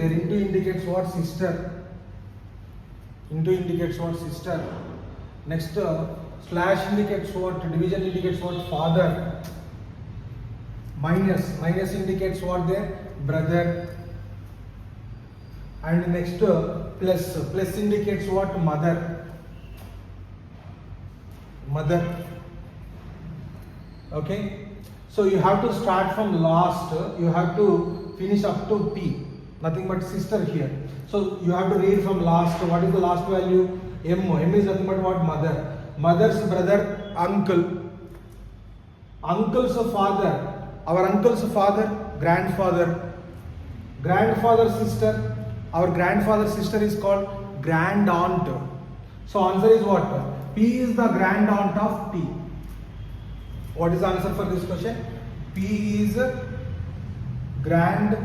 there. Into indicates what? Sister. Into indicates what? Sister. Next, slash indicates what? Division indicates what? Father. Minus indicates what there? Brother. And next, plus indicates what? Mother. Okay. So you have to start from last. You have to finish up to P. Nothing but sister here. So you have to read from last. What is the last value? M. M is nothing but what? Mother. Mother's brother, uncle. Uncle's father. Our uncle's father, grandfather. Grandfather's sister. Our grandfather's sister is called grand aunt. So answer is what? P is the grand aunt of T. What is the answer for this question? P is grand